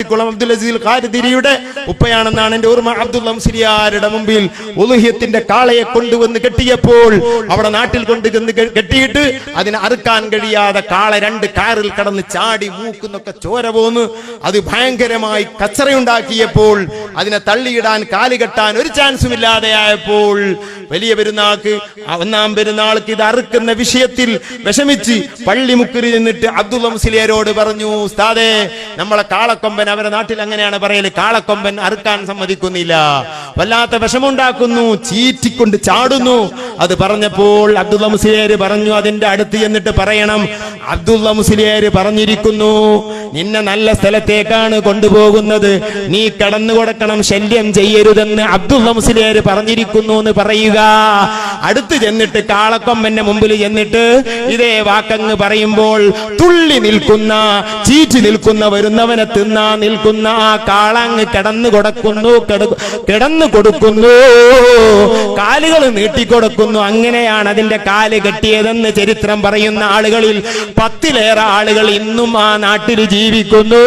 അബ്ദുൽ അസീസ് ഖാരിദിരിയുടെ ഉപ്പയാണെന്നാണ് എന്റെ ഓർമ്മ. അബ്ദുള്ള മുസ്ലിയാരുടെ മുമ്പിൽ ഉളുഹിയത്തിന്റെ കാളയെ കൊണ്ടുവന്ന് കെട്ടിയപ്പോൾ അവിടെ നാട്ടിൽ കൊണ്ടുവന്ന് കെട്ടിയിട്ട് അതിനെ അറുക്കാൻ കഴിയാതെ കാള രണ്ട് കാറിൽ കടന്ന് ചാടി മൂക്കുന്നൊക്കെ ചോര പോന്ന് അത് ഭയങ്കരമായി കച്ചറയുണ്ടാക്കിയപ്പോൾ അതിനെ തള്ളിയിടാൻ കാല് കെട്ടാൻ ഒരു ചാൻസും ഇല്ലാതെയായപ്പോൾ വലിയ പെരുന്നാൾക്ക് ഒന്നാം പെരുന്നാൾക്ക് ഇത് അറുക്കുന്ന വിഷയത്തിൽ വിഷമിച്ച് പള്ളിമുക്കിൽ നിന്നിട്ട് അബ്ദുള്ള മുസ്ലിയാരോട് പറഞ്ഞു, ഉസ്താദേ, നമ്മളെ കാളക്കൊമ്പൻ, അവരുടെ നാട്ടിൽ അങ്ങനെയാണ് പറയല്, കാളക്കൊമ്പൻ അറുക്കാൻ സമ്മതിക്കുന്നില്ല, വല്ലാത്ത വിഷമുണ്ടാക്കുന്നു, ചീറ്റിക്കൊണ്ട് ചാടുന്നു. അത് പറഞ്ഞപ്പോൾ അബ്ദുള്ള മുസ്ലിയാര് പറഞ്ഞു, അതിന്റെ അടുത്ത് എന്നിട്ട് പറയണം, അബ്ദുള്ള മുസ്ലിയാര് പറഞ്ഞിരിക്കുന്നു, നിന്നെ നല്ല സ്ഥലത്തേക്കാണ് കൊണ്ടുപോകുന്നത്, നീ കടന്നു കൊടുക്കണം, ശല്യം ചെയ്യരുതെന്ന് അബ്ദുള്ള മുസ്ലിയാര് പറഞ്ഞിരിക്കുന്നു എന്ന് പറയുക. അടുത്ത് ചെന്നിട്ട് കാളക്കൊമ്പന്റെ മുമ്പിൽ ചെന്നിട്ട് ഇതേ വാക്കങ്ങ് പറയുമ്പോൾ തുള്ളി നിൽക്കുന്ന, ചീറ്റി നിൽക്കുന്ന, വരുന്നവനെ തിന്നാ നിൽക്കുന്ന ആ കാളങ്ങ് കിടന്നു കൊടുക്കുന്നു, കാലുകൾ നീട്ടിക്കൊടുക്കുന്നു. അങ്ങനെയാണ് അതിന്റെ കാല് കെട്ടിയതെന്ന് ചരിത്രം പറയുന്ന ആളുകളിൽ 10-ലേറെ ആളുകൾ ഇന്നും ആ നാട്ടിൽ ജീവിക്കുന്നു.